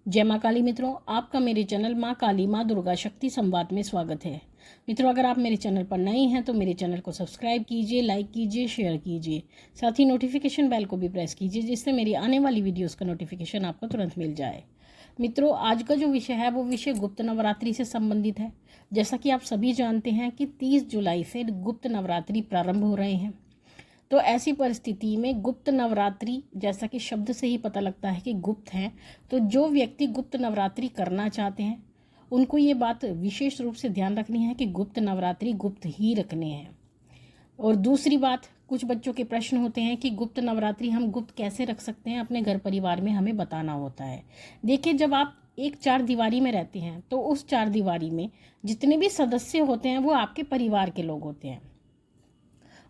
जय माँ काली मित्रों, आपका मेरे चैनल माँ काली माँ दुर्गा शक्ति संवाद में स्वागत है। मित्रों, अगर आप मेरे चैनल पर नए हैं तो मेरे चैनल को सब्सक्राइब कीजिए, लाइक कीजिए, शेयर कीजिए। साथ ही नोटिफिकेशन बेल को भी प्रेस कीजिए, जिससे मेरी आने वाली वीडियोस का नोटिफिकेशन आपको तुरंत मिल जाए। मित्रों, आज का जो विषय है वो विषय गुप्त नवरात्रि से संबंधित है। जैसा कि आप सभी जानते हैं कि 30 जुलाई से गुप्त नवरात्रि प्रारंभ हो रहे हैं। तो ऐसी परिस्थिति में गुप्त नवरात्रि, जैसा कि शब्द से ही पता लगता है कि गुप्त हैं, तो जो व्यक्ति गुप्त नवरात्रि करना चाहते हैं उनको ये बात विशेष रूप से ध्यान रखनी है कि गुप्त नवरात्रि गुप्त ही रखने हैं। और दूसरी बात, कुछ बच्चों के प्रश्न होते हैं कि गुप्त नवरात्रि हम गुप्त कैसे रख सकते हैं, अपने घर परिवार में हमें बताना होता है। देखिए, जब आप एक चार दीवारी में रहते हैं तो उस चार दीवारी में जितने भी सदस्य होते हैं वो आपके परिवार के लोग होते हैं।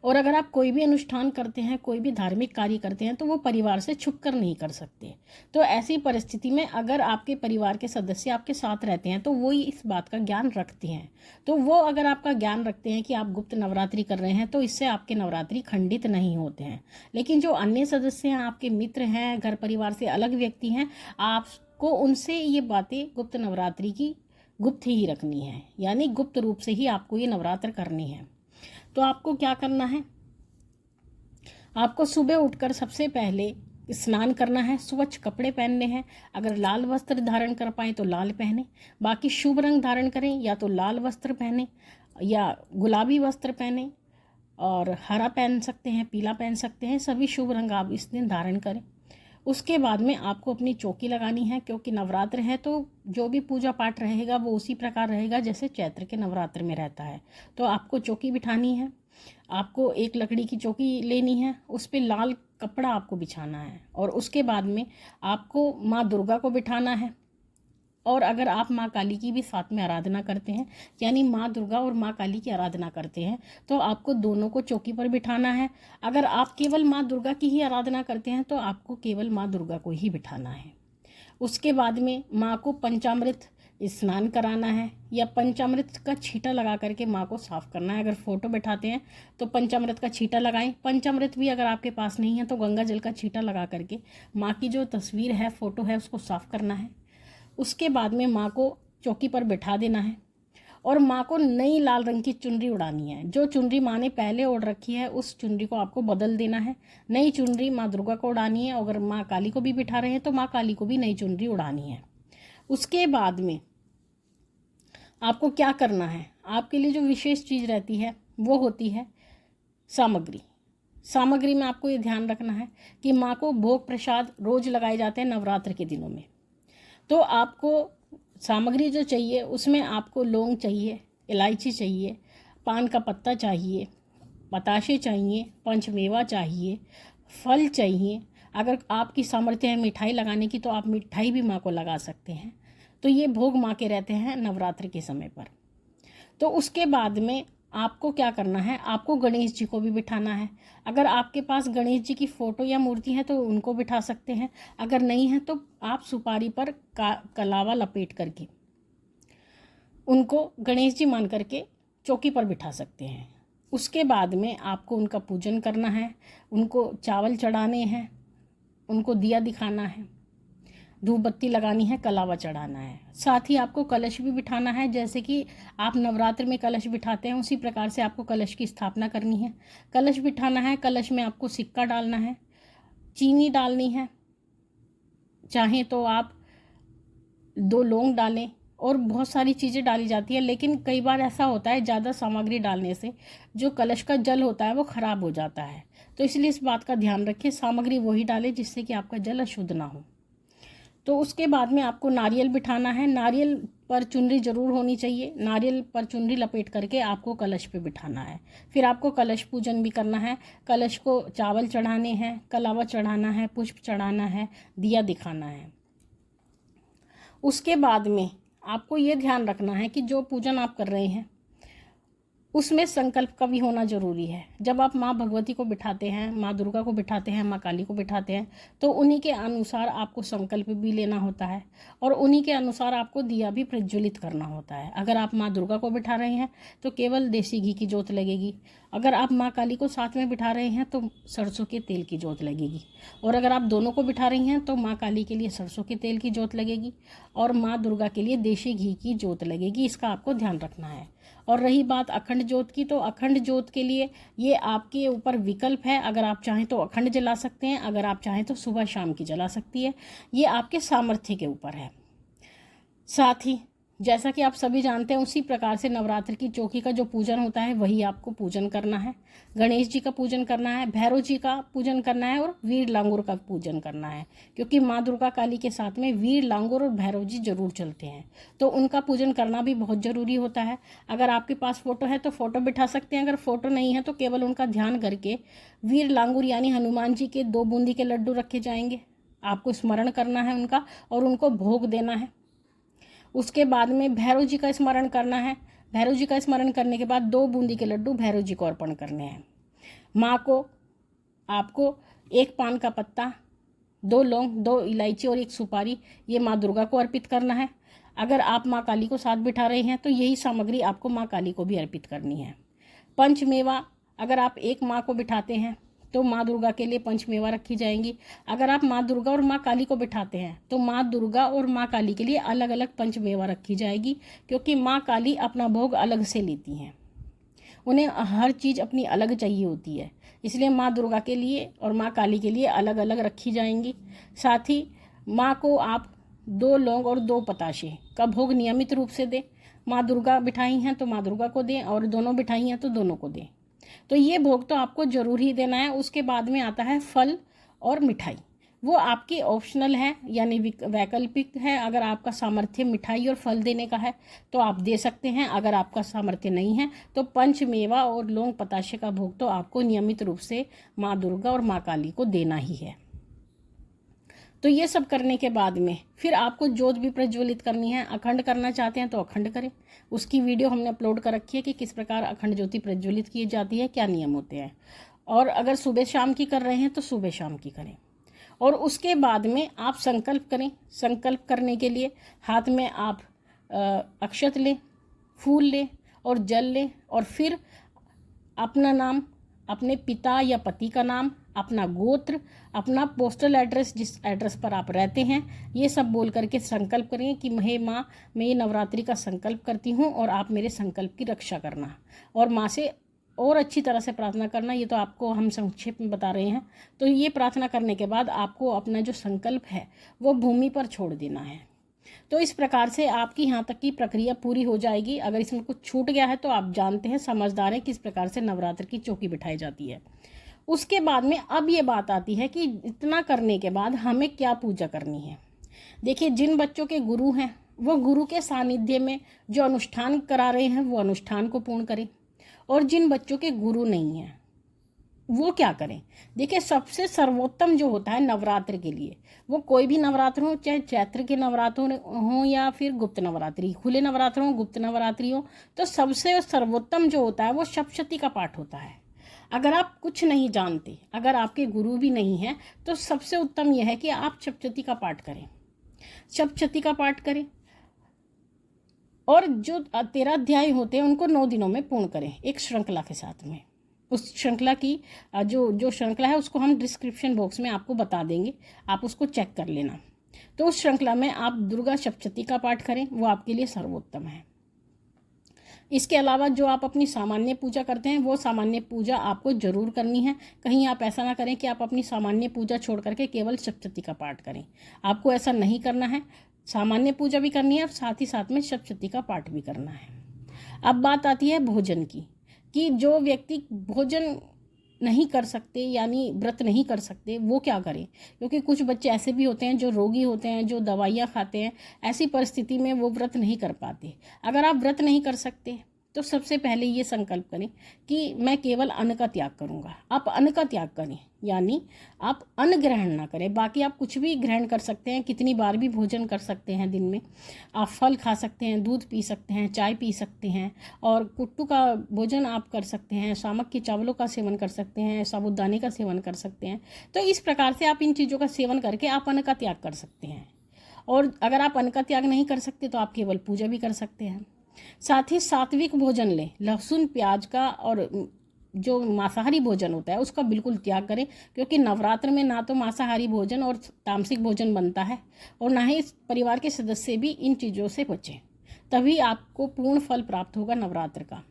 और अगर आप कोई भी अनुष्ठान करते हैं, कोई भी धार्मिक कार्य करते हैं, तो वो परिवार से छुप कर नहीं कर सकते। तो ऐसी परिस्थिति में अगर आपके परिवार के सदस्य आपके साथ रहते हैं तो वो इस बात का ज्ञान रखते हैं। तो वो अगर आपका ज्ञान रखते हैं कि आप गुप्त नवरात्रि कर रहे हैं तो इससे आपके नवरात्रि खंडित नहीं होते हैं। लेकिन जो अन्य सदस्य हैं, आपके मित्र हैं, घर परिवार से अलग व्यक्ति हैं, आपको उनसे ये बातें गुप्त नवरात्रि की गुप्त ही रखनी है, यानी गुप्त रूप से ही आपको ये नवरात्र करनी है। तो आपको क्या करना है, आपको सुबह उठकर सबसे पहले स्नान करना है, स्वच्छ कपड़े पहनने हैं। अगर लाल वस्त्र धारण कर पाए तो लाल पहने, बाकी शुभ रंग धारण करें, या तो लाल वस्त्र पहने या गुलाबी वस्त्र पहने, और हरा पहन सकते हैं, पीला पहन सकते हैं, सभी शुभ रंग आप इस दिन धारण करें। उसके बाद में आपको अपनी चौकी लगानी है, क्योंकि नवरात्र है तो जो भी पूजा पाठ रहेगा वो उसी प्रकार रहेगा जैसे चैत्र के नवरात्र में रहता है। तो आपको चौकी बिठानी है, आपको एक लकड़ी की चौकी लेनी है, उस पर लाल कपड़ा आपको बिछाना है, और उसके बाद में आपको माँ दुर्गा को बिठाना है। और अगर आप माँ काली की भी साथ में आराधना करते हैं, यानी माँ दुर्गा और माँ काली की आराधना करते हैं, तो आपको दोनों को चौकी पर बिठाना है। अगर आप केवल माँ दुर्गा की ही आराधना करते हैं तो आपको केवल माँ दुर्गा को ही बिठाना है। उसके बाद में माँ को पंचामृत स्नान कराना है, या पंचामृत का छींटा लगा करके माँ को साफ़ करना है। अगर फ़ोटो बैठाते हैं तो पंचामृत का छींटा लगाएं। पंचामृत भी अगर आपके पास नहीं है तो गंगा जल का छींटा लगा करके माँ की जो तस्वीर है, फ़ोटो है, उसको साफ़ करना है। उसके बाद में माँ को चौकी पर बिठा देना है, और माँ को नई लाल रंग की चुनरी उड़ानी है। जो चुनरी माँ ने पहले ओढ़ रखी है उस चुनरी को आपको बदल देना है। नई चुनरी माँ दुर्गा को उड़ानी है। अगर माँ काली को भी बिठा रहे हैं तो माँ काली को भी नई चुनरी उड़ानी है। उसके बाद में आपको क्या करना है, आपके लिए जो विशेष चीज़ रहती है वो होती है सामग्री। सामग्री में आपको ये ध्यान रखना है कि माँ को भोग प्रसाद रोज़ लगाए जाते हैं नवरात्र के दिनों में। तो आपको सामग्री जो चाहिए उसमें आपको लौंग चाहिए, इलायची चाहिए, पान का पत्ता चाहिए, बताशे चाहिए, पंचमेवा चाहिए, फल चाहिए। अगर आपकी सामर्थ्य है मिठाई लगाने की तो आप मिठाई भी माँ को लगा सकते हैं। तो ये भोग माँ के रहते हैं नवरात्र के समय पर। तो उसके बाद में आपको क्या करना है, आपको गणेश जी को भी बिठाना है। अगर आपके पास गणेश जी की फ़ोटो या मूर्ति है तो उनको बिठा सकते हैं, अगर नहीं है तो आप सुपारी पर कलावा लपेट करके उनको गणेश जी मान करके चौकी पर बिठा सकते हैं। उसके बाद में आपको उनका पूजन करना है, उनको चावल चढ़ाने हैं, उनको दिया दिखाना है, धूप बत्ती लगानी है, कलावा चढ़ाना है। साथ ही आपको कलश भी बिठाना है। जैसे कि आप नवरात्र में कलश बिठाते हैं उसी प्रकार से आपको कलश की स्थापना करनी है। कलश बिठाना है, कलश में आपको सिक्का डालना है, चीनी डालनी है, चाहें तो आप 2 लौंग डालें, और बहुत सारी चीज़ें डाली जाती है। लेकिन कई बार ऐसा होता है ज़्यादा सामग्री डालने से जो कलश का जल होता है वो ख़राब हो जाता है। तो इसलिए इस बात का ध्यान रखें, सामग्री वही डालें जिससे कि आपका जल अशुद्ध ना हो। तो उसके बाद में आपको नारियल बिठाना है। नारियल पर चुनरी ज़रूर होनी चाहिए। नारियल पर चुनरी लपेट करके आपको कलश पे बिठाना है। फिर आपको कलश पूजन भी करना है। कलश को चावल चढ़ाने हैं, कलावा चढ़ाना है, पुष्प चढ़ाना है, दिया दिखाना है। उसके बाद में आपको ये ध्यान रखना है कि जो पूजन आप कर रहे हैं उसमें संकल्प का भी होना जरूरी है। जब आप माँ भगवती को बिठाते हैं, माँ दुर्गा को बिठाते हैं, माँ काली को बिठाते हैं, तो उन्हीं के अनुसार आपको संकल्प भी लेना होता है और उन्हीं के अनुसार आपको दिया भी प्रज्वलित करना होता है। अगर आप माँ दुर्गा को बिठा रहे हैं तो केवल देसी घी की जोत लगेगी, अगर आप माँ काली को साथ में बिठा रहे हैं तो सरसों के तेल की जोत लगेगी, और अगर आप दोनों को बिठा रही हैं तो माँ काली के लिए सरसों के तेल की जोत लगेगी और माँ दुर्गा के लिए देसी घी की जोत लगेगी। इसका आपको ध्यान रखना है। और रही बात अखंड जोत की, तो अखंड जोत के लिए ये आपके ऊपर विकल्प है। अगर आप चाहें तो अखंड जला सकते हैं, अगर आप चाहें तो सुबह शाम की जला सकती है, ये आपके सामर्थ्य के ऊपर है। साथ ही जैसा कि आप सभी जानते हैं, उसी प्रकार से नवरात्र की चौकी का जो पूजन होता है वही आपको पूजन करना है। गणेश जी का पूजन करना है, भैरव जी का पूजन करना है और वीर लांगुर का पूजन करना है, क्योंकि माँ दुर्गा काली के साथ में वीर लांगुर और भैरव जी जरूर चलते हैं, तो उनका पूजन करना भी बहुत ज़रूरी होता है। अगर आपके पास फ़ोटो है तो फ़ोटो बिठा सकते हैं, अगर फ़ोटो नहीं है तो केवल उनका ध्यान करके वीर लांगुर यानी हनुमान जी के 2 बूंदी के लड्डू रखे जाएंगे, आपको स्मरण करना है उनका और उनको भोग देना है। उसके बाद में भैरव जी का स्मरण करना है। भैरव जी का स्मरण करने के बाद 2 बूंदी के लड्डू भैरव जी को अर्पण करने हैं। माँ को आपको 1 पान का पत्ता, 2 लौंग, 2 इलायची और 1 सुपारी, ये माँ दुर्गा को अर्पित करना है। अगर आप माँ काली को साथ बिठा रहे हैं तो यही सामग्री आपको माँ काली को भी अर्पित करनी है। पंचमेवा, अगर आप एक माँ को बिठाते हैं तो माँ दुर्गा के लिए पंचमेवा रखी जाएंगी। अगर आप माँ दुर्गा और माँ काली को बिठाते हैं तो माँ दुर्गा और माँ काली के लिए अलग अलग पंचमेवा रखी जाएगी, क्योंकि माँ काली अपना भोग अलग से लेती हैं, उन्हें हर चीज़ अपनी अलग चाहिए होती है, इसलिए माँ दुर्गा के लिए और माँ काली के लिए अलग अलग रखी जाएंगी। साथ ही माँ को आप 2 लौंग और 2 पताशे का भोग नियमित रूप से दें। माँ दुर्गा बिठाई हैं तो माँ दुर्गा को दें और दोनों बिठाई हैं तो दोनों को दें। तो ये भोग तो आपको जरूर ही देना है। उसके बाद में आता है फल और मिठाई, वो आपकी ऑप्शनल है यानी वैकल्पिक है। अगर आपका सामर्थ्य मिठाई और फल देने का है तो आप दे सकते हैं, अगर आपका सामर्थ्य नहीं है तो पंचमेवा और लौंग पताशे का भोग तो आपको नियमित रूप से माँ दुर्गा और माँ काली को देना ही है। तो ये सब करने के बाद में फिर आपको जोत भी प्रज्वलित करनी है। अखंड करना चाहते हैं तो अखंड करें, उसकी वीडियो हमने अपलोड कर रखी है कि किस प्रकार अखंड ज्योति प्रज्वलित की जाती है, क्या नियम होते हैं। और अगर सुबह शाम की कर रहे हैं तो सुबह शाम की करें। और उसके बाद में आप संकल्प करें। संकल्प करने के लिए हाथ में आप अक्षत लें, फूल लें और जल लें, और फिर अपना नाम, अपने पिता या पति का नाम, अपना गोत्र, अपना पोस्टल एड्रेस, जिस एड्रेस पर आप रहते हैं, ये सब बोल करके संकल्प करें कि हे माँ, मैं ये नवरात्रि का संकल्प करती हूँ और आप मेरे संकल्प की रक्षा करना, और माँ से और अच्छी तरह से प्रार्थना करना। ये तो आपको हम संक्षेप में बता रहे हैं। तो ये प्रार्थना करने के बाद आपको अपना जो संकल्प है वो भूमि पर छोड़ देना है। तो इस प्रकार से आपकी यहाँ तक की प्रक्रिया पूरी हो जाएगी। अगर इसमें कुछ छूट गया है तो आप जानते हैं, समझदार हैं किस प्रकार से नवरात्र की चौकी बिठाई जाती है। उसके बाद में अब ये बात आती है कि इतना करने के बाद हमें क्या पूजा करनी है। देखिए, जिन बच्चों के गुरु हैं वो गुरु के सानिध्य में जो अनुष्ठान करा रहे हैं वो अनुष्ठान को पूर्ण करें, और जिन बच्चों के गुरु नहीं हैं वो क्या करें। देखिए, सबसे सर्वोत्तम जो होता है नवरात्र के लिए, वो कोई भी नवरात्र हो, चाहे चैत्र के नवरात्र हो या फिर गुप्त नवरात्रि, खुले नवरात्र हो, गुप्त नवरात्रि हो, तो सबसे सर्वोत्तम जो होता है वो सप्तशती का पाठ होता है। अगर आप कुछ नहीं जानते, अगर आपके गुरु भी नहीं हैं, तो सबसे उत्तम यह है कि आप सप्तशती का पाठ करें। सप्तशती का पाठ करें और जो 13 अध्याय होते हैं उनको 9 दिनों में पूर्ण करें, एक श्रृंखला के साथ में। उस श्रृंखला की जो श्रृंखला है उसको हम डिस्क्रिप्शन बॉक्स में आपको बता देंगे, आप उसको चेक कर लेना। तो उस श्रृंखला में आप दुर्गा सप्तशती का पाठ करें, वो आपके लिए सर्वोत्तम है। इसके अलावा जो आप अपनी सामान्य पूजा करते हैं वो सामान्य पूजा आपको जरूर करनी है। कहीं आप ऐसा ना करें कि आप अपनी सामान्य पूजा छोड़ करके केवल सप्तशती का पाठ करें, आपको ऐसा नहीं करना है। सामान्य पूजा भी करनी है और साथ ही साथ में सप्तशती का पाठ भी करना है। अब बात आती है भोजन की, कि जो व्यक्ति भोजन नहीं कर सकते यानी व्रत नहीं कर सकते वो क्या करें, क्योंकि कुछ बच्चे ऐसे भी होते हैं जो रोगी होते हैं, जो दवाइयाँ खाते हैं, ऐसी परिस्थिति में वो व्रत नहीं कर पाते। अगर आप व्रत नहीं कर सकते तो सबसे पहले ये संकल्प करें कि मैं केवल अन्न का त्याग करूँगा। आप अन्न का त्याग करें, यानी आप अन्न ग्रहण ना करें। बाकी आप कुछ भी ग्रहण कर सकते हैं, कितनी बार भी भोजन कर सकते हैं दिन में। आप फल खा सकते हैं, दूध पी सकते हैं, चाय पी सकते हैं, और कुट्टू का भोजन आप कर सकते हैं, सामक के चावलों का सेवन कर सकते हैं, साबूदाने का सेवन कर सकते हैं। तो इस प्रकार से आप इन चीज़ों का सेवन करके आप अन्न का त्याग कर सकते हैं। और अगर आप अन्न का त्याग नहीं कर सकते तो आप केवल पूजा भी कर सकते हैं। साथ ही सात्विक भोजन लें, लहसुन प्याज का और जो मांसाहारी भोजन होता है उसका बिल्कुल त्याग करें, क्योंकि नवरात्र में ना तो मांसाहारी भोजन और तामसिक भोजन बनता है, और ना ही परिवार के सदस्य भी इन चीज़ों से बचें। तभी आपको पूर्ण फल प्राप्त होगा नवरात्र का।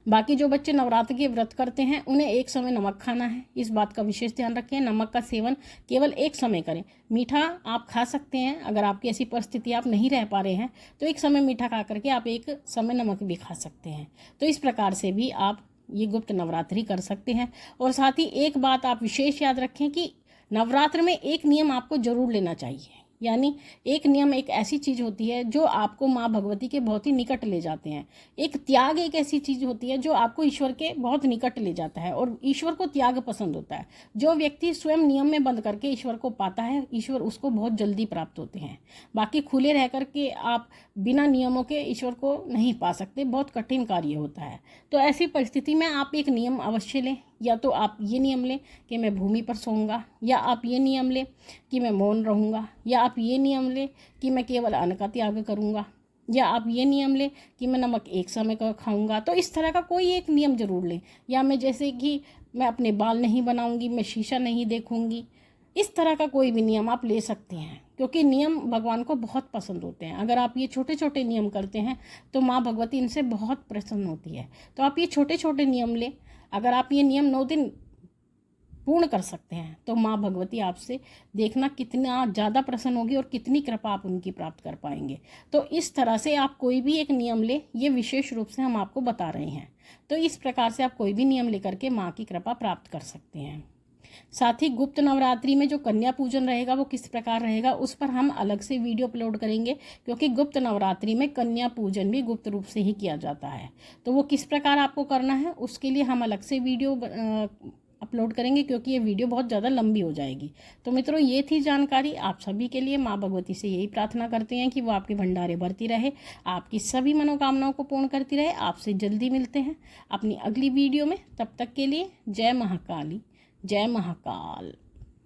बाकी जो बच्चे नवरात्र के व्रत करते हैं उन्हें एक समय नमक खाना है, इस बात का विशेष ध्यान रखें। नमक का सेवन केवल एक समय करें। मीठा आप खा सकते हैं, अगर आपकी ऐसी परिस्थिति आप नहीं रह पा रहे हैं तो एक समय मीठा खा करके आप एक समय नमक भी खा सकते हैं। तो इस प्रकार से भी आप ये गुप्त नवरात्रि कर सकते हैं। और साथ ही एक बात आप विशेष याद रखें कि नवरात्र में एक नियम आपको जरूर लेना चाहिए, यानी एक नियम एक ऐसी चीज़ होती है जो आपको माँ भगवती के बहुत ही निकट ले जाते हैं। एक त्याग एक ऐसी चीज़ होती है जो आपको ईश्वर के बहुत निकट ले जाता है, और ईश्वर को त्याग पसंद होता है। जो व्यक्ति स्वयं नियम में बंद करके ईश्वर को पाता है, ईश्वर उसको बहुत जल्दी प्राप्त होते हैं। बाकी खुले रह करके आप बिना नियमों के ईश्वर को नहीं पा सकते, बहुत कठिन कार्य होता है। तो ऐसी परिस्थिति में आप एक नियम अवश्य लें। या तो आप ये नियम लें कि मैं भूमि पर सोऊंगा, या आप ये नियम लें कि मैं मौन रहूँगा, या आप ये नियम लें कि मैं केवल अन्न का त्याग करूँगा, या आप ये नियम लें कि मैं नमक एक समय का खाऊंगा। तो इस तरह का कोई एक नियम जरूर लें। या मैं जैसे कि मैं अपने बाल नहीं बनाऊंगी, मैं शीशा नहीं देखूंगी, इस तरह का कोई भी नियम आप ले सकते हैं, क्योंकि नियम भगवान को बहुत पसंद होते हैं। अगर आप ये छोटे छोटे नियम करते हैं तो माँ भगवती इनसे बहुत प्रसन्न होती है। तो आप ये छोटे छोटे नियम लें। अगर आप ये नियम 9 दिन पूर्ण कर सकते हैं तो माँ भगवती आपसे देखना कितना ज़्यादा प्रसन्न होगी और कितनी कृपा आप उनकी प्राप्त कर पाएंगे। तो इस तरह से आप कोई भी एक नियम ले, ये विशेष रूप से हम आपको बता रहे हैं। तो इस प्रकार से आप कोई भी नियम लेकर के माँ की कृपा प्राप्त कर सकते हैं। साथ ही गुप्त नवरात्रि में जो कन्या पूजन रहेगा वो किस प्रकार रहेगा उस पर हम अलग से वीडियो अपलोड करेंगे, क्योंकि गुप्त नवरात्रि में कन्या पूजन भी गुप्त रूप से ही किया जाता है। तो वो किस प्रकार आपको करना है उसके लिए हम अलग से वीडियो अपलोड करेंगे, क्योंकि ये वीडियो बहुत ज़्यादा लंबी हो जाएगी। तो मित्रों, ये थी जानकारी आप सभी के लिए। माँ भगवती से यही प्रार्थना करते हैं कि वो आपके भंडारे भरती रहे, आपकी सभी मनोकामनाओं को पूर्ण करती रहे। आपसे जल्दी मिलते हैं अपनी अगली वीडियो में। तब तक के लिए जय महाकाली, जय महाकाल।